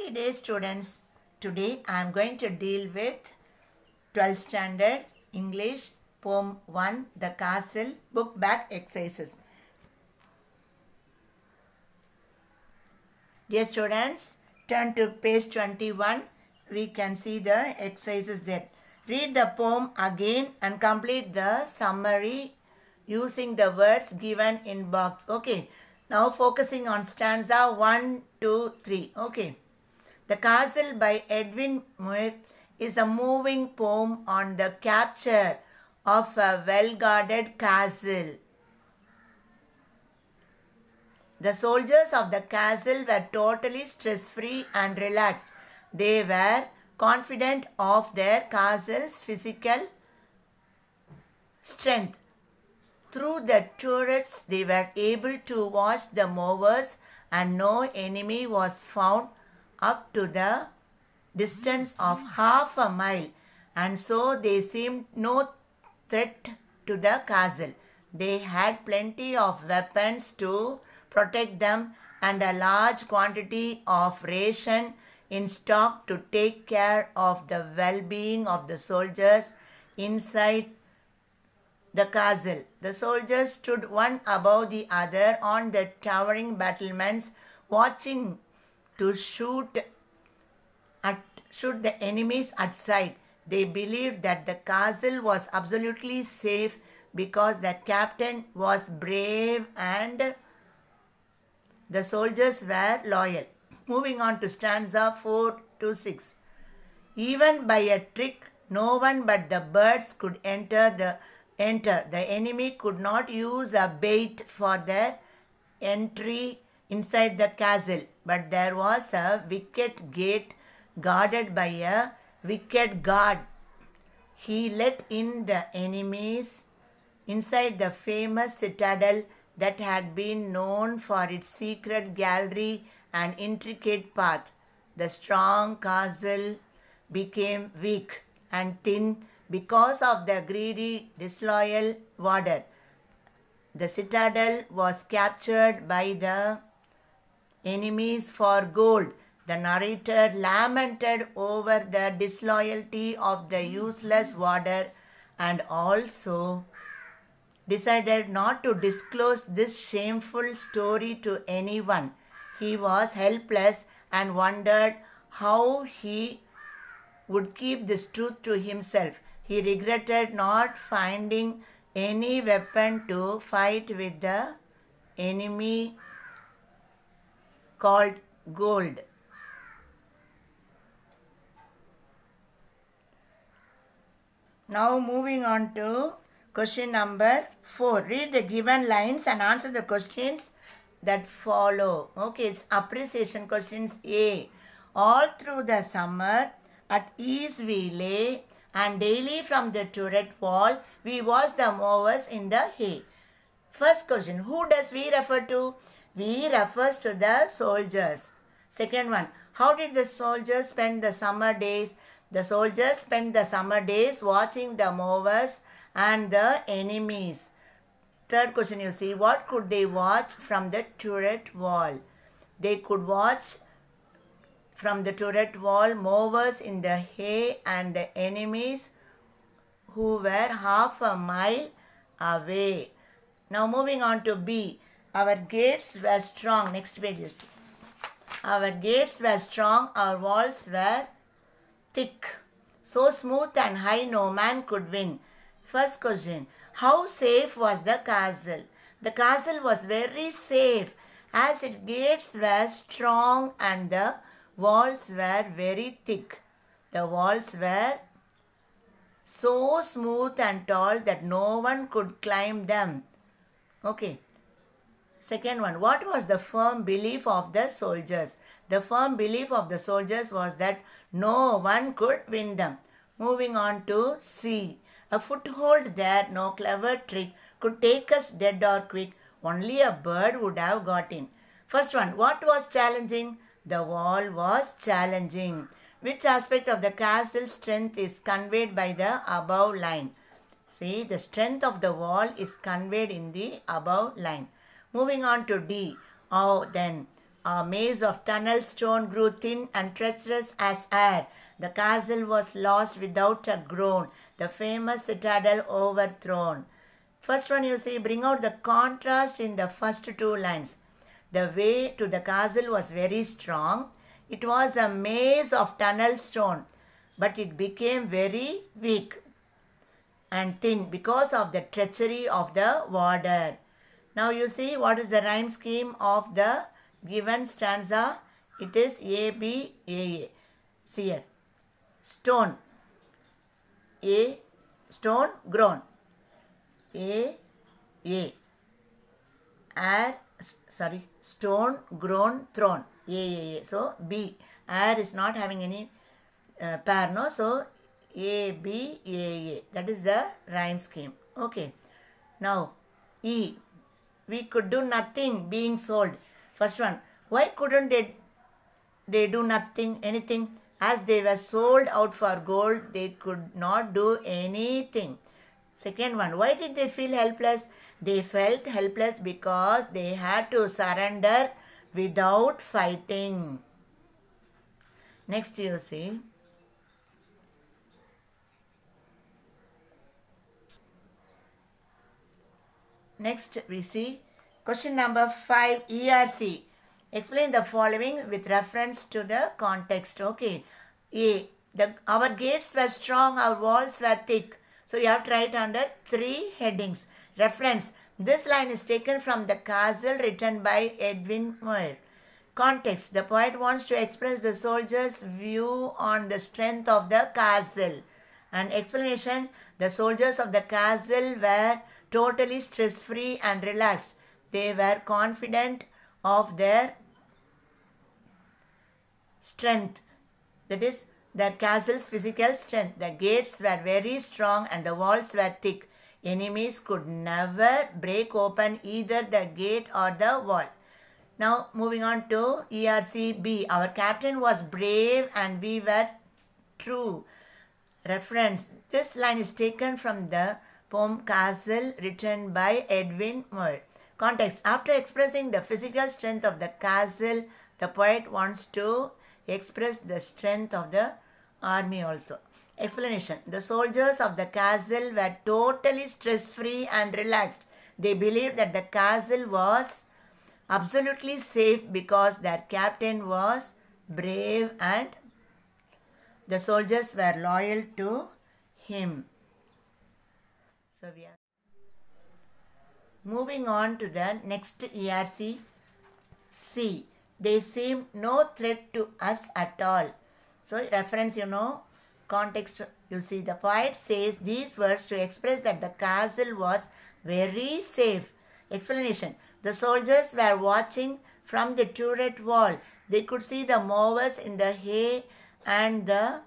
Hi dear students, today I am going to deal with 12th standard English poem 1 The Castle book back exercises. Dear students, turn to page 21. We can see the exercises there. Read the poem again and complete the summary using the words given in box. Okay. Now focusing on stanza 1, 2, 3. Okay. The Castle by Edwin Muir is a moving poem on the capture of a well-guarded castle. The soldiers of the castle were totally stress-free and relaxed. They were confident of their castle's physical strength. Through the turrets, they were able to watch the movers, and no enemy was found up to the distance of half a mile, and so they seemed no threat to the castle. They had plenty of weapons to protect them and a large quantity of ration in stock to take care of the well-being of the soldiers inside the castle. The soldiers stood one above the other on the towering battlements, watching to shoot the enemies at sight. They believed that the castle was absolutely safe because the captain was brave and the soldiers were loyal. Moving on to stanza 4 to 6. Even by a trick, no one but the birds could enter. The enemy could not use a bait for their entry inside the castle, but there was a wicket gate guarded by a wicket guard. He let in the enemies inside the famous citadel that had been known for its secret gallery and intricate path. The strong castle became weak and thin because of the greedy, disloyal warder. The citadel was captured by the enemies for gold. The narrator lamented over the disloyalty of the useless warder and also decided not to disclose this shameful story to anyone. He was helpless and wondered how he would keep this truth to himself. He regretted not finding any weapon to fight with the enemy called gold. Now moving on to question number 4. Read the given lines and answer the questions that follow. Okay, it's appreciation questions. A. All through the summer at ease we lay, and daily from the turret wall we watched the movers in the hay. First question, who does we refer to? We refers to the soldiers. Second one, how did the soldiers spend the summer days? The soldiers spent the summer days watching the movers and the enemies. Third question, you see, what could they watch from the turret wall? They could watch from the turret wall movers in the hay and the enemies who were half a mile away. Now moving on to B. Our gates were strong. Next page you see. Our gates were strong. Our walls were thick. So smooth and high no man could win. First question. How safe was the castle? The castle was very safe as its gates were strong and the walls were very thick. The walls were so smooth and tall that no one could climb them. Okay. Second one, what was the firm belief of the soldiers? The firm belief of the soldiers was that no one could win them. Moving on to C. A foothold there, no clever trick could take us dead or quick. Only a bird would have got in. First one, what was challenging? The wall was challenging. Which aspect of the castle's strength is conveyed by the above line? See, the strength of the wall is conveyed in the above line. Moving on to D. Oh, then, A maze of tunnel stone grew thin and treacherous as air. The castle was lost without a groan, the famous citadel overthrown. First one you see, bring out the contrast in the first two lines. The way to the castle was very strong. It was a maze of tunnel stone, but it became very weak and thin because of the treachery of the warder. Now you see what is the rhyme scheme of the given stanza. It is A, B, A. See here. Stone. A. Stone grown. A. Air. Stone grown thrown. A. So B. Air is not having any pair, no? So A, B, A. That is the rhyme scheme. Okay. Now E. We could do nothing being sold. First one. Why couldn't they do nothing, anything? As they were sold out for gold, they could not do anything. Second one. Why did they feel helpless? They felt helpless because they had to surrender without fighting. Next you see. Next we see question number 5, ERC. Explain the following with reference to the context. Okay. A. Our gates were strong, our walls were thick. So you have to write under 3 headings. Reference. This line is taken from The Castle written by Edwin Muir. Context. The poet wants to express the soldiers' view on the strength of the castle. And explanation. The soldiers of the castle were totally stress-free and relaxed. They were confident of their strength. That is, their castle's physical strength. The gates were very strong and the walls were thick. Enemies could never break open either the gate or the wall. Now moving on to ERCB. Our captain was brave and we were true. Reference. This line is taken from the poem Castle written by Edwin Muir. Context. After expressing the physical strength of the castle, the poet wants to express the strength of the army also. Explanation. The soldiers of the castle were totally stress-free and relaxed. They believed that the castle was absolutely safe because their captain was brave and the soldiers were loyal to him. So we are moving on to the next ERC. C. They seem no threat to us at all. So reference, context, you see the poet says these words to express that the castle was very safe. Explanation. The soldiers were watching from the turret wall. They could see the mowers in the hay and the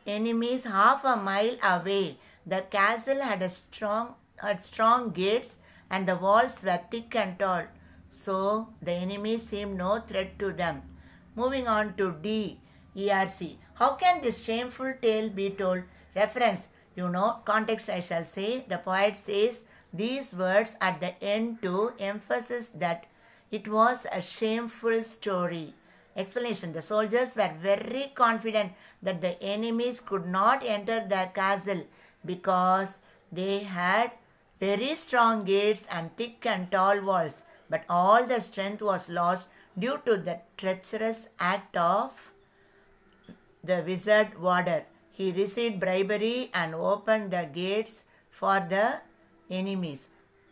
enemies half a mile away. The castle had strong gates and the walls were thick and tall. So the enemy seemed no threat to them. Moving on to D, ERC. How can this shameful tale be told? Reference. Context I shall say. The poet says these words at the end to emphasize that it was a shameful story. Explanation. The soldiers were very confident that the enemies could not enter their castle because they had very strong gates and thick and tall walls. But all the strength was lost due to the treacherous act of the wizard warder. He received bribery and opened the gates for the enemies.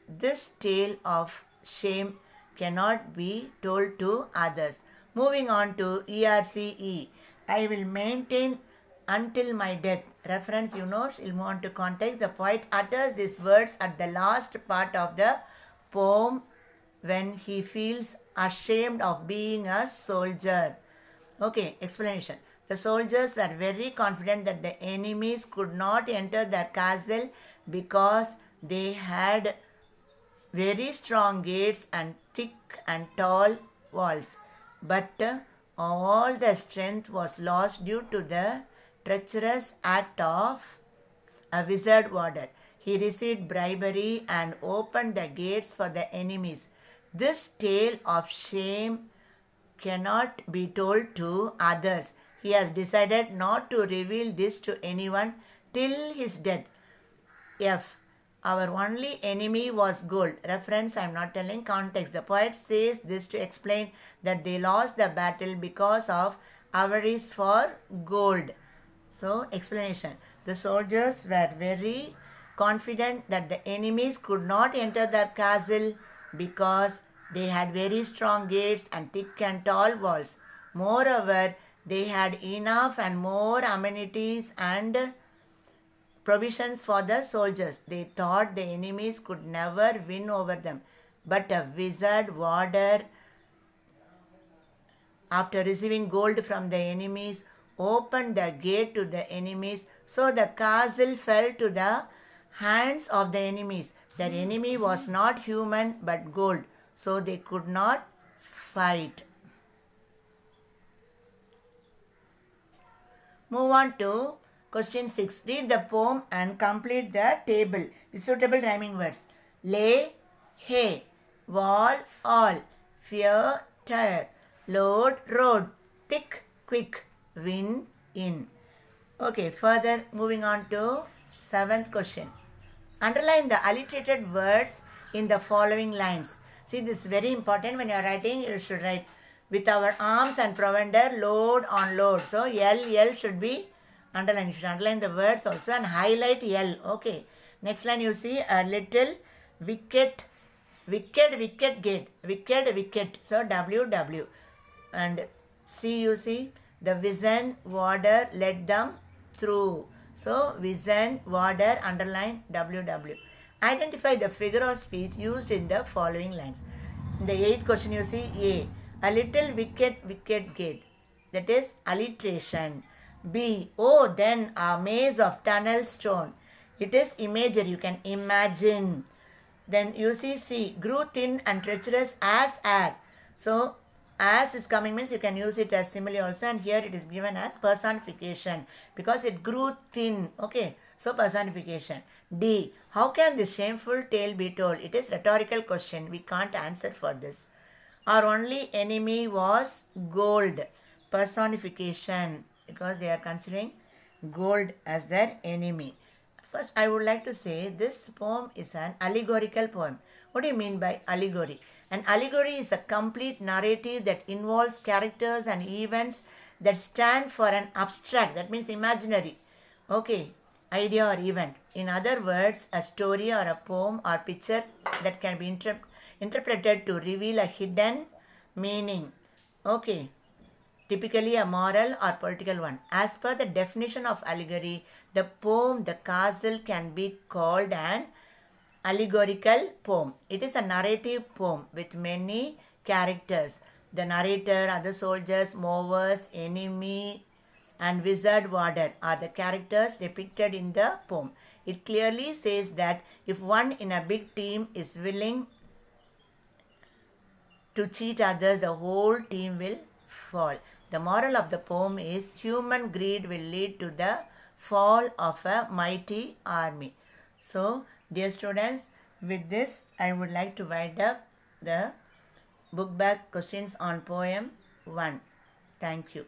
This tale of shame cannot be told to others. Moving on to ERCE. I will maintain until my death. Reference, we'll move on to context. The poet utters these words at the last part of the poem when he feels ashamed of being a soldier. Okay, explanation. The soldiers were very confident that the enemies could not enter their castle because they had very strong gates and thick and tall walls. But all the strength was lost due to the treacherous act of a wizard warder. He received bribery and opened the gates for the enemies. This tale of shame cannot be told to others. He has decided not to reveal this to anyone till his death. F. Our only enemy was gold. Reference, I am not telling. Context. The poet says this to explain that they lost the battle because of avarice for gold. So, explanation. The soldiers were very confident that the enemies could not enter their castle because they had very strong gates and thick and tall walls. Moreover, they had enough and more amenities and provisions for the soldiers. They thought the enemies could never win over them. But a wizard warder, after receiving gold from the enemies, opened the gate to the enemies, so the castle fell to the hands of the enemies. Their enemy was not human but gold, so they could not fight. Move on to question 6. Read the poem and complete the table with suitable rhyming words. Lay, hay, wall, all, fear, tire, load, road, thick, quick, win, in. Okay, further moving on to 7th question. Underline the alliterated words in the following lines. See, this is very important. When you are writing, you should write with our arms and provender, load on load. So, L should be underlined. You should underline the words also and highlight L. Okay. Next line you see a little wicket gate. Wicked. So, W. And C you see the wizened warder led them through. So, wizened warder, underline W. Identify the figure of speech used in the following lines. In the 8th question you see a little wicket gate. That is alliteration. B. Oh, then a maze of tunnel stone. It is imagery. You can imagine. Then you see C. Grew thin and treacherous as air. So, as is coming means you can use it as simile also, and here it is given as personification because it grew thin. Okay. So, personification. D. How can this shameful tale be told? It is rhetorical question. We can't answer for this. Our only enemy was gold. Personification, because they are considering gold as their enemy. First, I would like to say this poem is an allegorical poem. What do you mean by allegory? An allegory is a complete narrative that involves characters and events that stand for an abstract, that means imaginary, okay, idea or event. In other words, a story or a poem or picture that can be interpreted to reveal a hidden meaning, okay, typically a moral or political one. As per the definition of allegory, the poem The Castle can be called an allegorical poem. It is a narrative poem with many characters. The narrator, other soldiers, movers, enemy, and wizard warder are the characters depicted in the poem. It clearly says that if one in a big team is willing to cheat others, the whole team will fall. The moral of the poem is human greed will lead to the fall of a mighty army. So, dear students, with this I would like to wind up the book back questions on poem 1. Thank you.